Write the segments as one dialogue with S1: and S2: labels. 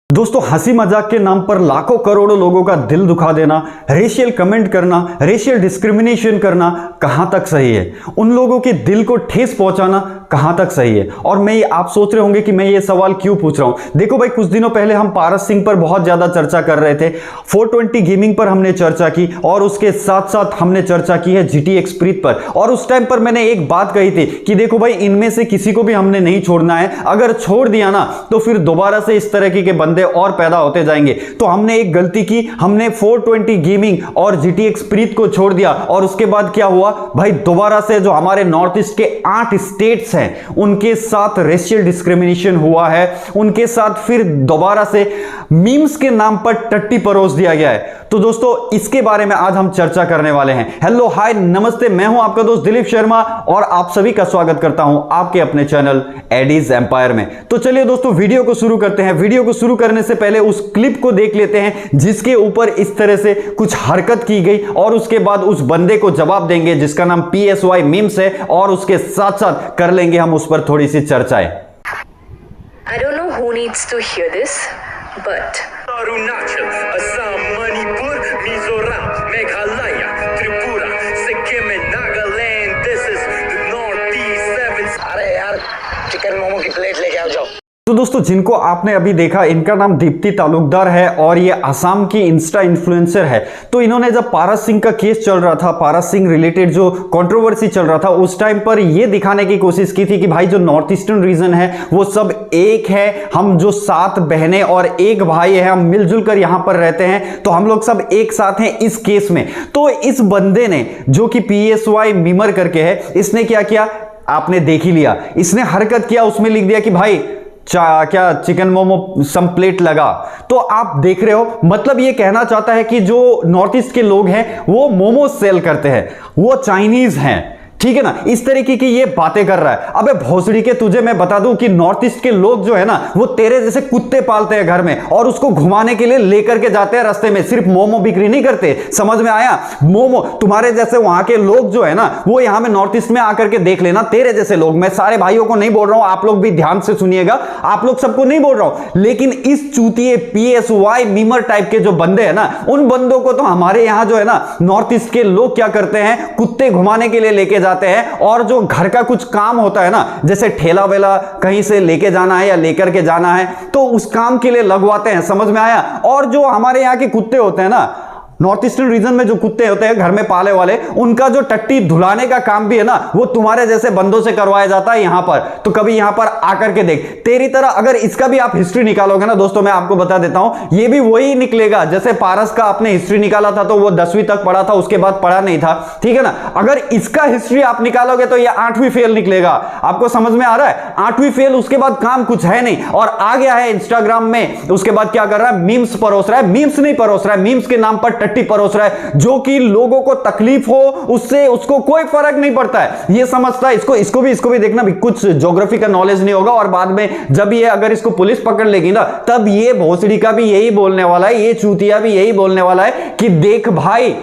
S1: दोस्तों, हंसी मजाक के नाम पर लाखों करोड़ों लोगों का दिल दुखा देना, रेशियल कमेंट करना, रेशियल डिस्क्रिमिनेशन करना कहां तक सही है? उन लोगों के दिल को ठेस पहुंचाना कहां तक सही है? और आप सोच रहे होंगे कि मैं ये सवाल क्यों पूछ रहा हूं। देखो भाई, कुछ दिनों पहले हम पारस सिंह पर बहुत ज्यादा चर्चा कर रहे थे, 420 गेमिंग पर हमने चर्चा की और उसके साथ साथ हमने चर्चा की है GTX प्रीत पर। और उस टाइम पर मैंने एक बात कही थी कि देखो भाई, इनमें से किसी को भी हमने नहीं छोड़ना है। अगर छोड़ दिया ना तो फिर दोबारा से इस तरह के बंदे और पैदा होते जाएंगे। तो हमने एक गलती की, हमने 420 गेमिंग और GTX प्रीत को छोड़ दिया। और उसके बाद क्या हुआ भाई, दोबारा से जो हमारे नॉर्थ ईस्ट के 8 स्टेट्स हैं उनके साथ रेशियल डिस्क्रिमिनेशन हुआ है। उनके साथ फिर दोबारा से मीम्स के नाम पर टट्टी परोस दिया गया है। तो दोस्तों, इसके बारे में आज हम चर्चा करने वाले हैं। हेलो, हाय, नमस्ते, मैं हूं आपका दोस्त दिलीप शर्मा और आप सभी का स्वागत करता हूं आपके अपने चैनल एडीज एम्पायर में। तो चलिए दोस्तों, वीडियो को शुरू करते हैं। वीडियो को शुरू करने से पहले उस क्लिप को देख लेते हैं जिसके ऊपर इस तरह से कुछ हरकत की गई और उसके बाद उस बंदे को जवाब देंगे जिसका नाम PSY मीम्स है और उसके साथ साथ कर लेंगे हम उस पर थोड़ी सी चर्चाएं।
S2: I don't know who needs to hear this, but
S3: Arunachal, Assam, Manipur, Mizoram, Meghalaya, Tripura, Sikkim and Nagaland, this is the north east 7।
S4: अरे यार, चिकन मोमो की प्लेट लेके आओ जाओ।
S1: तो दोस्तों, जिनको आपने अभी देखा, इनका नाम दीप्ति तालुकदार है और ये असम की इंस्टा इन्फ्लुएंसर है। तो इन्होंने जब पारस सिंह का केस चल रहा था, पारस सिंह रिलेटेड जो कंट्रोवर्सी चल रहा था, उस टाइम पर ये दिखाने की कोशिश की थी कि भाई जो नॉर्थ ईस्टर्न रीजन है वो सब एक है, हम जो 7 बहनें और एक भाई है, हम मिलजुल कर यहां पर रहते हैं, तो हम लोग सब एक साथ हैं इस केस में। तो इस बंदे ने, जो कि PSY मीमर करके है, इसने क्या किया आपने देख ही लिया। इसने हरकत किया, उसमें लिख दिया कि भाई क्या चिकन मोमो सम प्लेट लगा। तो आप देख रहे हो, मतलब ये कहना चाहता है कि जो नॉर्थ ईस्ट के लोग हैं वो मोमो सेल करते हैं, वो चाइनीज हैं, ठीक है ना। इस तरीके की ये बातें कर रहा है। अबे भोसड़ी के, तुझे मैं बता दूं कि नॉर्थ ईस्ट के लोग जो है ना, वो तेरे जैसे कुत्ते पालते हैं घर में और उसको घुमाने के लिए लेकर के जाते हैं रास्ते में। सिर्फ मोमो बिक्री नहीं करते, समझ में आया? मोमो तुम्हारे जैसे वहां के लोग जो है ना, वो यहां में नॉर्थ ईस्ट में आकर के देख लेना, तेरे जैसे लोग। मैं सारे भाइयों को नहीं बोल रहा हूं, आप लोग भी ध्यान से सुनिएगा, आप लोग सबको नहीं बोल रहा हूं, लेकिन इस चूतिए PSY मीमर टाइप के जो बंदे हैं ना, उन बंदों को तो हमारे यहां जो है ना, नॉर्थ ईस्ट के लोग क्या करते हैं, कुत्ते घुमाने के लिए लेके जाते हैं। और जो घर का कुछ काम होता है ना, जैसे ठेला वेला कहीं से लेके जाना है या लेकर के जाना है, तो उस काम के लिए लगवाते हैं, समझ में आया? और जो हमारे यहाँ के कुत्ते होते हैं ना, नॉर्थ ईस्टर्न रीजन में जो कुत्ते होते हैं घर में पाले वाले, उनका जो टट्टी धुलाने का काम भी है ना, वो तुम्हारे जैसे बंदों से करवाया जाता है यहां पर। तो कभी यहां पर आकर के देख, तेरी तरह अगर इसका भी आप हिस्ट्री निकालोगे ना दोस्तों, मैं आपको बता देता हूं, ये भी वही निकलेगा। जैसे पारस का आपने हिस्ट्री निकाला था तो वो 10वीं तक पढ़ा था, उसके बाद पढ़ा नहीं था, ठीक है ना। अगर इसका हिस्ट्री आप निकालोगे तो ये 8वीं फेल निकलेगा। आपको समझ में आ रहा है? 8वीं फेल, उसके बाद काम कुछ है नहीं, और आ गया है इंस्टाग्राम में। उसके बाद क्या कर रहा है, मीम्स परोस रहा है। मीम्स नहीं परोस रहा है, मीम्स के नाम पर टट्टी परोस रहा है। जो कि लोगों को तकलीफ हो उससे उसको कोई फर्क नहीं पड़ता है, ये समझता है। इसको भी देखना भी, कुछ ज्योग्राफी का नॉलेज नहीं होगा, और बाद में जब ये अगर इसको पुलिस पकड़ लेगी ना, तब ये भोसड़ी का भी यही बोलने वाला है, ये चूतिया भी यही बोलने वाला है कि देख भाई,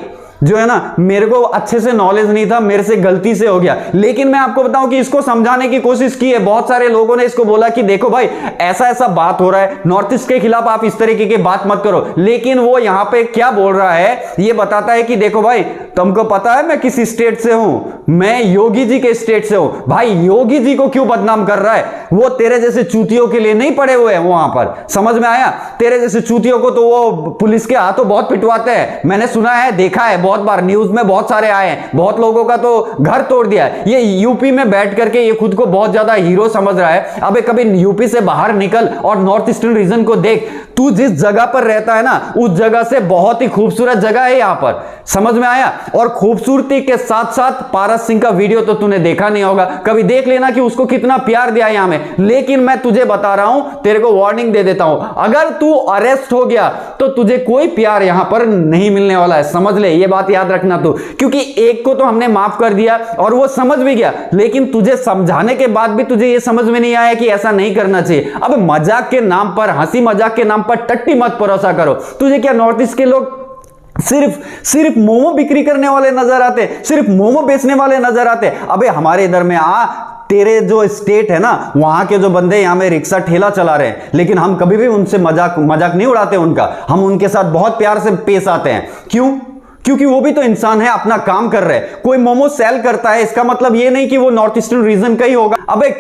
S1: जो है ना, मेरे को अच्छे से नॉलेज नहीं था, मेरे से गलती से हो गया। लेकिन मैं आपको बताऊं कि इसको समझाने की कोशिश की है। बहुत सारे लोगों ने इसको बोला कि देखो भाई, ऐसा ऐसा बात हो रहा है, नॉर्थ ईस्ट के खिलाफ आप इस तरीके की बात मत करो। लेकिन वो यहां पे क्या बोल रहा है, ये बताता है कि देखो भाई, तुमको पता है मैं किस स्टेट से हूं, मैं योगी जी के स्टेट से हूं। भाई, योगी जी को क्यों बदनाम कर रहा है? वो तेरे जैसे चूतियों के लिए नहीं पड़े हुए हैं वहां पर, समझ में आया? तेरे जैसे चूतियों को तो वो पुलिस के हाथों बहुत पिटवाते हैं, मैंने सुना है, देखा है, बहुत बार न्यूज में बहुत सारे आए हैं, बहुत लोगों का तो घर तोड़ दिया है। ये यूपी में बैठ करके ये खुद को बहुत ज्यादा हीरो समझ रहा है। अबे कभी यूपी से बाहर निकल और नॉर्थ ईस्टर्न रीजन को देख। तू जिस जगह पर रहता है ना, उस जगह से बहुत ही खूबसूरत जगह है यहां पर, समझ में आया? और खूबसूरती के साथ साथ पारस सिंह का वीडियो तो तूने देखा नहीं होगा, कभी देख लेना कि उसको कितना प्यार दिया यहां में। लेकिन मैं तुझे बता रहा हूं, तेरे को वार्निंग दे देता हूं, अगर तू अरेस्ट हो गया तो तुझे कोई प्यार यहां पर नहीं मिलने वाला है, समझ ले, ये बात याद रखना तू। क्योंकि एक को तो हमने माफ कर दिया और वो समझ भी गया, लेकिन तुझे समझाने के बाद भी तुझे ये समझ में नहीं आया कि ऐसा नहीं करना चाहिए। अब मजाक के नाम पर, हंसी मजाक के नाम पर टट्टी मत परोसा करो। तुझे क्या नॉर्थ ईस्ट के लोग सिर्फ मोमो बिक्री करने वाले नजर आते, सिर्फ मोमो बेचने वाले नजर आते? अबे हमारे इधर में आ, तेरे जो स्टेट है ना, वहां के जो बंदे यहाँ में रिक्शा ठेला चला रहे हैं, लेकिन हम कभी भी उनसे मजाक नहीं उड़ाते उनका, हम उनके साथ बहुत प्यार से पेश आते हैं। क्यों? क्योंकि वो भी तो इंसान है, अपना काम कर रहे हैं। कोई मोमो सेल करता है, इसका मतलब ये नहीं कि वो नॉर्थ ईस्टर्न रीजन का ही होगा। अबे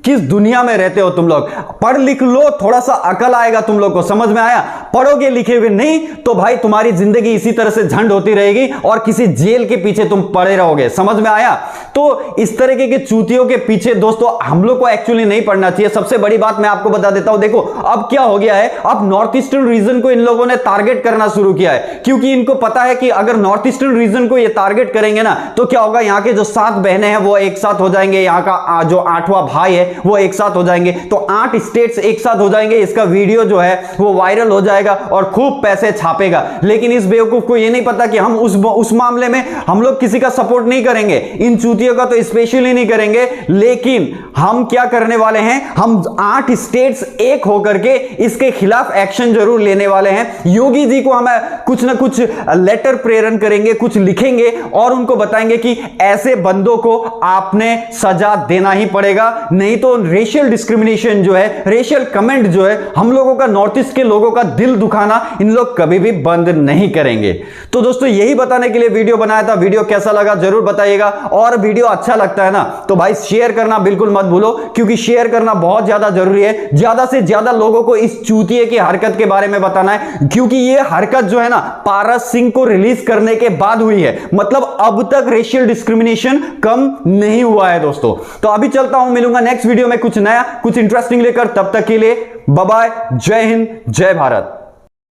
S1: किस दुनिया में रहते हो तुम लोग? पढ़ लिख लो, थोड़ा सा अकल आएगा तुम लोग को, समझ में आया? पढ़ोगे लिखे हुए नहीं तो भाई तुम्हारी जिंदगी इसी तरह से झंड होती रहेगी और किसी जेल के पीछे तुम पड़े रहोगे, समझ में आया? तो इस तरीके के चूतियों के पीछे दोस्तों हम लोग को एक्चुअली नहीं पढ़ना चाहिए। सबसे बड़ी बात मैं आपको बता देता हूं, देखो अब क्या हो गया है, अब नॉर्थ ईस्टर्न रीजन को इन लोगों ने टारगेट करना शुरू किया है, क्योंकि इनको पता है कि अगर नॉर्थ ईस्टर्न रीजन को ये टारगेट करेंगे ना तो क्या होगा, यहाँ के जो 7 बहनें हैं वो एक साथ हो जाएंगे, यहाँ का जो 8वां भाई है वो एक साथ हो जाएंगे, तो 8 स्टेट्स एक साथ हो जाएंगे। इसका वीडियो जो है वो वायरल हो जाएगा और खूब पैसे छापेगा। लेकिन इस बेवकूफ को ये नहीं पता कि हम उस मामले में हम लोग किसी का सपोर्ट नहीं करेंगे, इन चूतियों का तो स्पेशली नहीं करेंगे। लेकिन हम क्या करने वाले हैं, हम 8 स्टेट्स एक होकर के इसके खिलाफ एक्शन जरूर लेने वाले हैं। योगी जी को हम कुछ ना कुछ लेटर प्रेरण करेंगे, कुछ लिखेंगे और उनको बताएंगे कि ऐसे बंदों को आपने सजा देना ही पड़ेगा, नहीं तो रेशियल डिस्क्रिमिनेशन जो है, रेशियल कमेंट जो है, हम लोगों का, नॉर्थ ईस्ट के लोगों का दिल दुखाना इन लोग कभी भी बंद नहीं करेंगे। तो दोस्तों यही बताने के लिए वीडियो बनाया था। वीडियो कैसा लगा जरूर बताइएगा, और वीडियो अच्छा लगता है ना तो भाई शेयर करना बिल्कुल मत भूलो, क्योंकि शेयर करना बहुत ज्यादा जरूरी है। ज्यादा से ज्यादा लोगों को इस चूतिए की हरकत के बारे में बताना है, क्योंकि ये हरकत जो है ना पारस सिंह को रिलीज करने के बाद हुई है, मतलब अब तक रेशियल डिस्क्रिमिनेशन कम नहीं हुआ है दोस्तों। तो अभी चलता हूं, मिलूंगा नेक्स्ट वीडियो में कुछ नया, कुछ इंटरेस्टिंग लेकर। तब तक के लिए बाय बाय, जय हिंद, जय भारत।